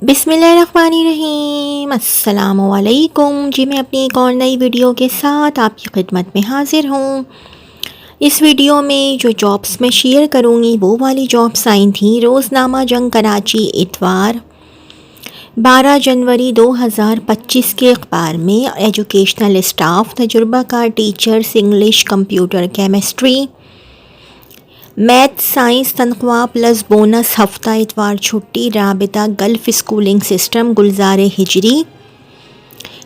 बिस्मिल्लाहिर्रहमानिर्रहीम, अस्सलामुअलैकुम जी। मैं अपनी एक और नई वीडियो के साथ आपकी खिदमत में हाज़िर हूँ। इस वीडियो में जो जॉब्स मैं शेयर करूँगी वो वाली जॉब्स आई थी रोज़नामा जंग कराची इतवार 12 जनवरी 2025 के अखबार में। एजुकेशनल स्टाफ, तजुर्बाकार teachers, English, computer, chemistry, math, science, तनख्वाह प्लस बोनस, हफ्ता इतवार छुट्टी, राबिता gulf schooling system, Gulzar Hijri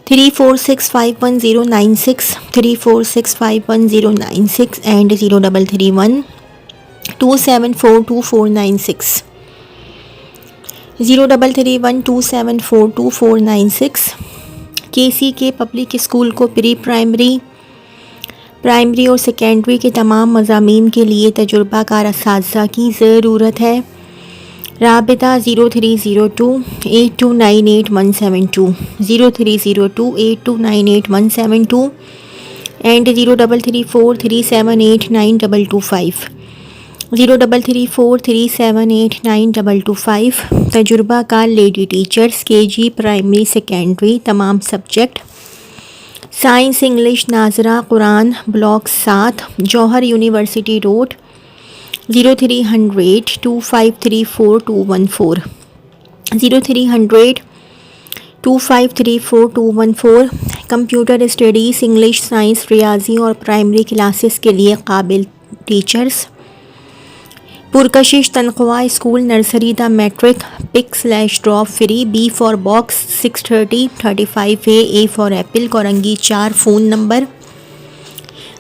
34651096 34651096 and 033127429496 033127429496। KC के पब्लिक स्कूल को प्री प्राइमरी और सेकेंडरी के तमाम मज़ामीन के लिए तजुर्बाकार असातिज़ा की ज़रूरत है। राबिता 030282981172 030282981172 एंड 0334378922 0334378922। तजुर्बाकार lady teachers, KG, primary, secondary, तमाम सब्जेक्ट, साइंस, इंग्लिश, नाजरा Quran, block 7, Johar university road, 03002534 03002534 computer studies, English, science, रियाजी और प्राइमरी क्लासेस के लिए काबिल टीचर्स। पुरकशिश तनख्वाह, स्कूल, नर्सरी द matric, pick drop free, B for box 630 35A, A for apple, Korangi 4। Phone number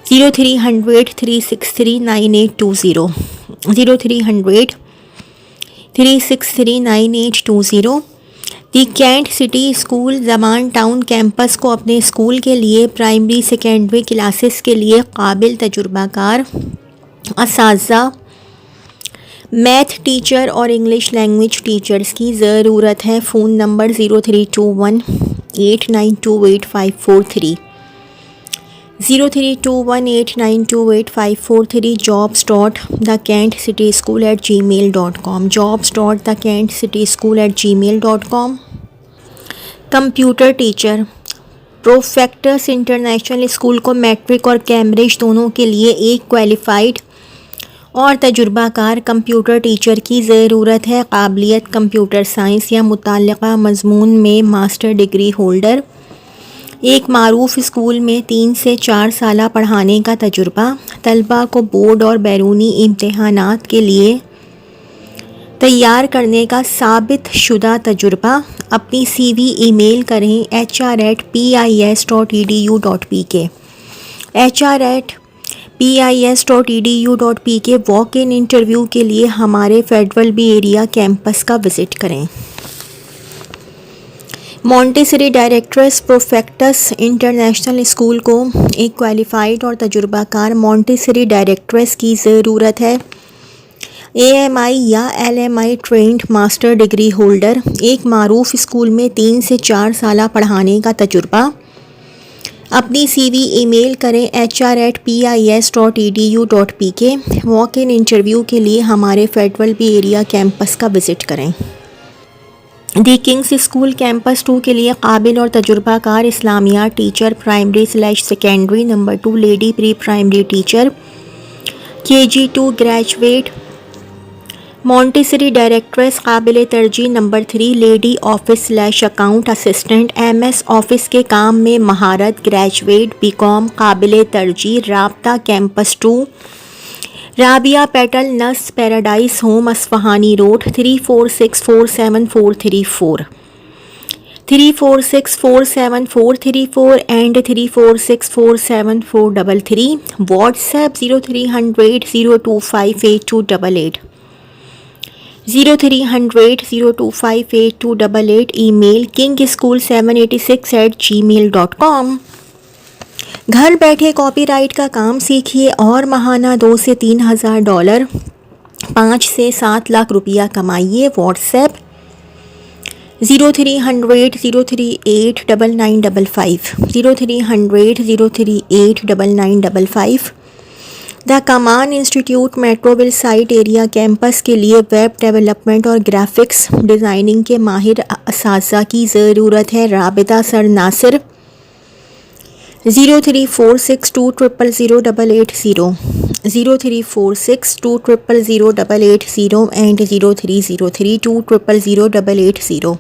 0300-363-9820 0300-363-9820। The Kent City School Zaman Town campus को अपने स्कूल के लिए प्राइमरी सेकेंडरी क्लासेस के लिए काबिल तजुर्बाकार असातिज़ा, मैथ टीचर और इंग्लिश लैंग्वेज टीचर्स की ज़रूरत है। Phone number 0321892853 0321892853। jobs.thekentcityschool@gmail.com jobs.thekentcityschool@gmail.com। Computer teacher, Profectus international school को मैट्रिक और कैम्ब्रिज दोनों के लिए एक क्वालिफाइड और तजुर्बाकार कंप्यूटर टीचर की ज़रूरत है। काबिलियत कंप्यूटर साइंस या मुताल्लिक़ा मज़मून में मास्टर डिग्री होल्डर, एक मारूफ स्कूल में 3 से 4 साल पढ़ाने का तजुर्बा, तलबा को बोर्ड और बैरूनी इम्तहानात के लिए तैयार करने का साबित शुदा तजुर्बा। अपनी CV ईमेल करें hr@pis.edu.pk hr@pis.edu.pk। Walk in interview के लिए हमारे फेडरल बी एरिया कैंपस का विज़िट करें। मॉन्टेसरी डायरेक्ट्रेस, प्रोफेक्टस इंटरनेशनल स्कूल को एक क्वालिफाइड और तजुर्बाकार मॉन्टेसरी डायरेक्ट्रेस की ज़रूरत है। AMI या LMI trend master degree holder, एक मारूफ स्कूल में 3 से 4 साल पढ़ाने का तजुर्बा। अपनी CV ईमेल करें hr@pis.edu.pk। वॉक इन इंटरव्यू के लिए हमारे फेडरल बी एरिया कैंपस का विज़िट करें। दी किंग्स स्कूल कैंपस 2 के लिए काबिल और तजुर्बाकार इस्लामिया teacher, primary secondary, number 2 lady pre primary teacher, KG2 graduate, Montessori directress काबिल तरजीह, number 3 lady office account assistant, MS office के काम में महारत, ग्रेजुएट, BCom काबिल तरजीह। राब्ता कैंपस 2, राबिया पेटल नस paradise home, Isfahani road, 34647434 34647434 and 34647433। WhatsApp 0300-0258288 0300-0258288। Email kingschool786@gmail.com। घर बैठे कॉपीराइट का काम सीखिए और माहाना $2 से $3 हज़ार, 5 से 7 लाख रुपया कमाइए। व्हाट्सएप 0300-0389955 0300-0389955। द कमान institute Metroville site area campus के लिए वेब डेवलपमेंट और ग्राफिक्स डिज़ाइनिंग के माहिर असातिज़ा की ज़रूरत है। राबिता sir Nasir 034620008880 034620008880 and 030320008880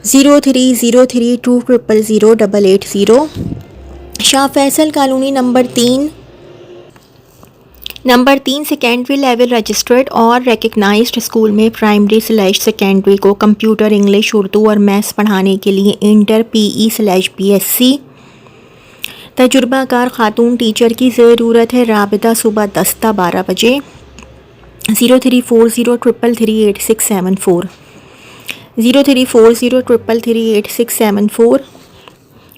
030320008880। Shah Faisal colony number 3 secondary level registered और रिकग्नाइज्ड स्कूल में प्राइमरी/सेकेंडरी को कंप्यूटर, इंग्लिश, उर्दू और मैथ्स पढ़ाने के लिए इंटर PE/BSc तजुर्बाकार खातून टीचर की ज़रूरत है। राबिता सुबह 10 से 12 बजे 0340333867 0340333867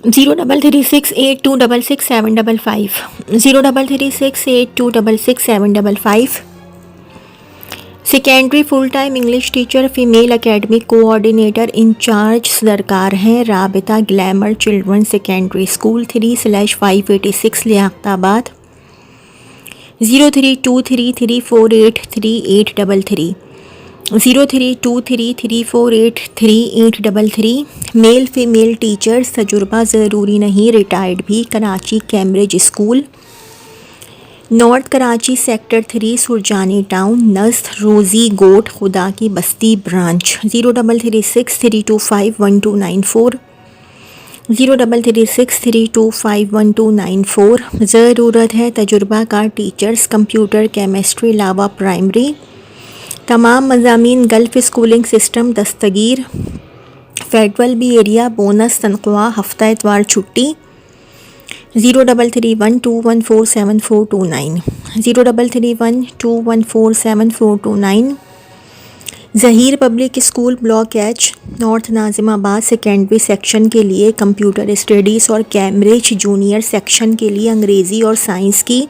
0336826675 0336826675। Secondary full time English teacher, female academic coordinator incharge दरकार है। राबिता glamour children secondary school 3/586 Liaquatabad 032334833833 032334833833। Male female teachers, तजुर्बा ज़रूरी नहीं, रिटायर्ड भी। Karachi Cambridge school, north Karachi sector 3 Surjani town नज़द रोज़ी गोट खुदा की बस्ती ब्रांच 0336325129 0336325129। ज़रूरत है तजुर्बाकार टीचर्स, कंप्यूटर, केमिस्ट्री अलावा प्राइमरी। तमाम मज़ामीन गल्फ़ स्कूलिंग सिस्टम दस्तगीर। फेडरल भी एरिया, बोनस तनख्वाह, हफ्ता इतवार छुट्टी 0331214742 0331214742। Zaheer public school block H north Nazimabad secondary section के लिए कंप्यूटर स्टडीज़ और कैम्ब्रिज जूनियर सेक्शन के लिए अंग्रेज़ी और साइंस की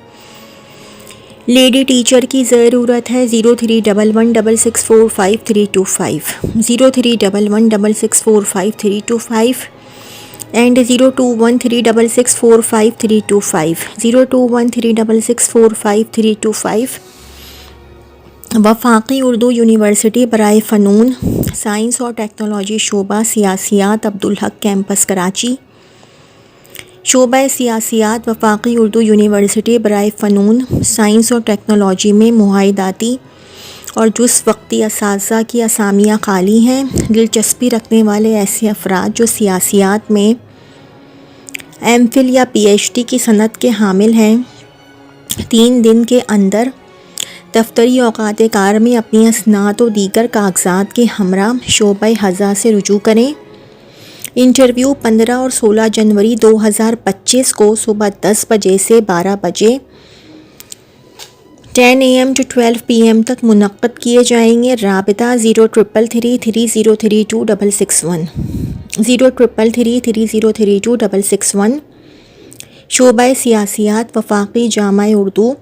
लेडी टीचर की ज़रूरत है। 0311664535 0311664535 एंड 0213664535 0213664535। वफाकी उर्दू यूनिवर्सिटी बराए फ़नून साइंस और टेक्नोलॉजी शोबा सियासियात अब्दुल हक कैंपस कराची। शोबा सियासियात वफाकी उर्दू यूनिवर्सिटी बराए फ़नून साइंस और टेक्नोलॉजी में मुआहिदाती और जुज़ वक्ती असातिज़ा की असामियाँ खाली हैं। दिलचस्पी रखने वाले ऐसे अफराद जो सियासियात में MPhil या PhD की सनद के हामिल हैं 3 दिन के अंदर दफ्तरी औकात कार में अपनी असनाद और दीगर कागजात के हमरा शोबा हज़ा से रुजू करें। इंटरव्यू 15 और 16 जनवरी 2025 को सुबह 10 बजे से 12 बजे 10 AM to 12 PM तक मुनक्कद किए जाएंगे। राबिता 0333303261 0333303261। शोबा सियासियात वफाकी जामा उर्दू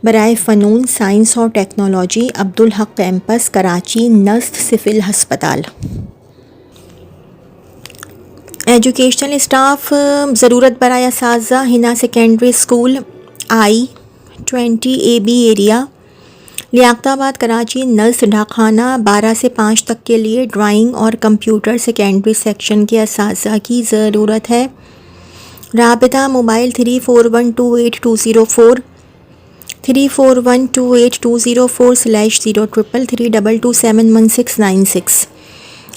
बराए फ़नून साइंस और टेक्नोलॉजी अब्दुल हक कैंपस कराची नज़द सिविल हस्पताल। एजुकेशनल स्टाफ ज़रूरत बराए असातिज़ा Hina secondary school I-20 AB area Liaquatabad Karachi नज़द ढाखाना 12 से 5 तक के लिए ड्राइंग और कंप्यूटर सेकेंडरी सेक्शन के असातिज़ा की ज़रूरत है। राबिता मोबाइल 34128204 0333282040/033322719696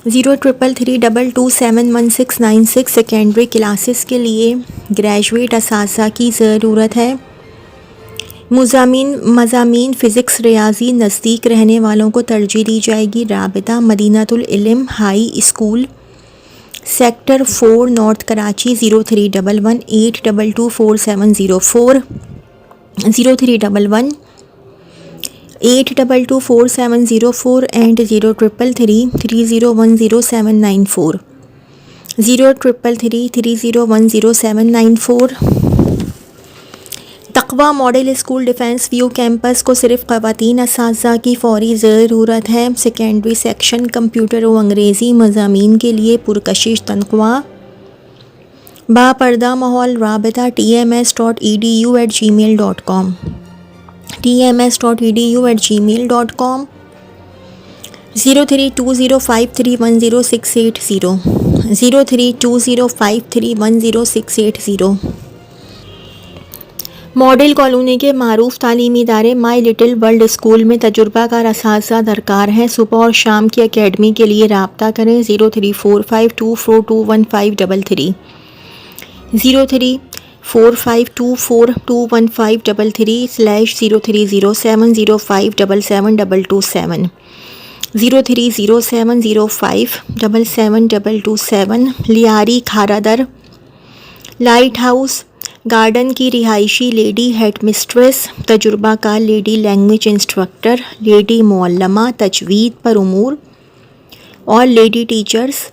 033322719696। सेकेंडरी क्लासेस के लिए ग्रेजुएट असातिज़ा की ज़रूरत है। मज़ामीन फ़िज़िक्स रियाजी नज़दीक रहने वालों को तरजीह दी जाएगी। राबिता मदीनातुल इल्म high school sector 4 north Karachi 0311822470 0311822470 and 0333301079 0333301079। तकवा model school defence view campus को सिर्फ ख़वातीन असातिज़ा की फ़ौरी ज़रूरत है। सेकेंडरी सेक्शन कंप्यूटर और अंग्रेज़ी मज़ामीन के लिए पुरकशिश तनख्वाह बापर्दा माहौल राबिता tms.edu@gmail.com tms.edu@gmail.com 0320531060 0320531060 मॉडल कॉलोनी के मारूफ तालीमी इदारे माई लिटिल वर्ल्ड स्कूल में तजुर्बाकार असातिज़ा दरकार हैं। सुबह और शाम की अकेडमी के लिए रब्ता करें 0345242153 0345242153/030705772227 030705772227 Lyari Kharadar light house garden की रिहायशी लेडी हेड मिस्ट्रेस, तजुर्बाकार लेडी लैंग्वेज इंस्ट्रक्टर, लेडी मुअल्लमा तजवीद पर उमूर और लेडी टीचर्स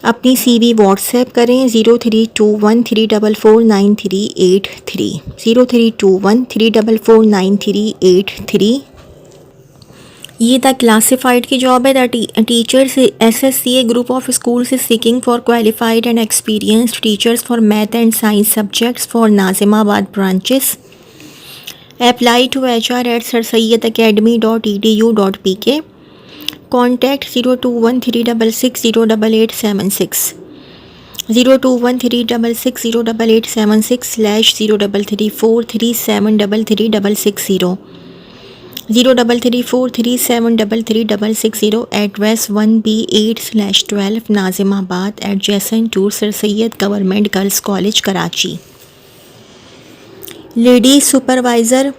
अपनी CV व्हाट्सएप करें 0321344938 0321344938। ये द क्लासिफाइड की जॉब है। The teachers SSCA group of schools is seeking for qualified and experienced teachers for math and science subjects for Nazimabad branches. Apply to HR@sirsayyedacademy.edu.pk। Contact 0213660876 0313660876/033437336660 0334373360। Address 1B8/12 Nazimabad adjacent to sir Syed government girls college Karachi. Ladies supervisor,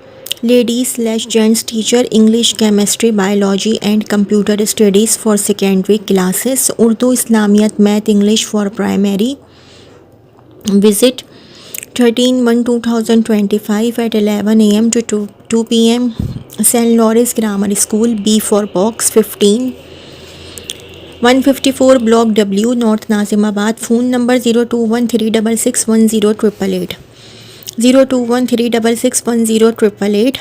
ladies gents teacher English, chemistry, biology and computer studies for secondary classes, Urdu, इस्लामियत, math, English for primary. Visit 13/1/2025 at 11 AM to 2 PM St. Lawrence Grammar School, B for Box 15, 154 Block W, North Nazimabad. Phone number 0213661088 0213661088।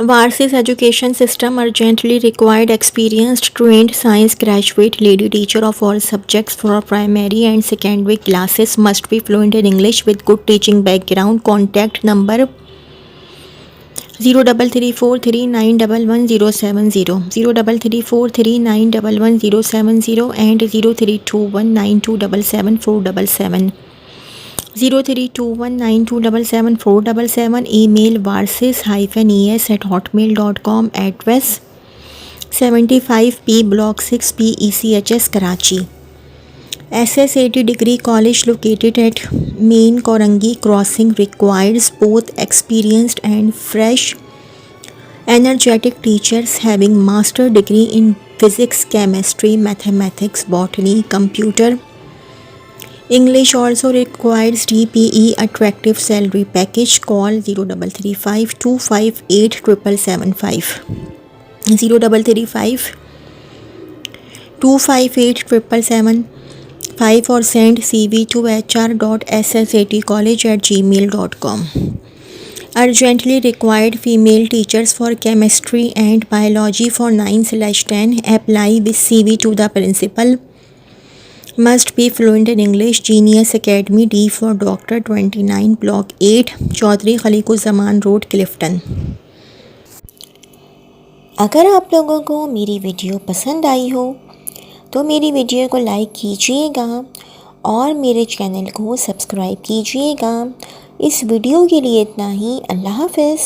Varsis Education System urgently required experienced trained science graduate lady teacher of all subjects for primary and secondary classes, must be fluent in English with good teaching background. Contact number 0334391170 0334391170 and 032192774777 032192774777। email varsis-es@hotmail.com। address 75P Block 6 PECHS Karachi। SSAT degree college located at Main Korangi Crossing requires both experienced and fresh energetic teachers having master degree in physics, chemistry, mathematics, botany, computer. English also requires DPE. Attractive salary package. Call 0335258775 0335258775 or send CV to hr.ssatcollege@gmail.com। Urgently required female teachers for chemistry and biology for 9/10. Apply with CV to the principal. Must be fluent in English. Genius Academy, D for Doctor, 29 Block 8, Chaudhry Khaliquzzaman road, Clifton. अगर आप लोगों को मेरी video पसंद आई हो तो मेरी video को लाइक कीजिएगा और मेरे चैनल को सब्सक्राइब कीजिएगा। इस वीडियो के लिए इतना ही। अल्लाह हाफ़िज़।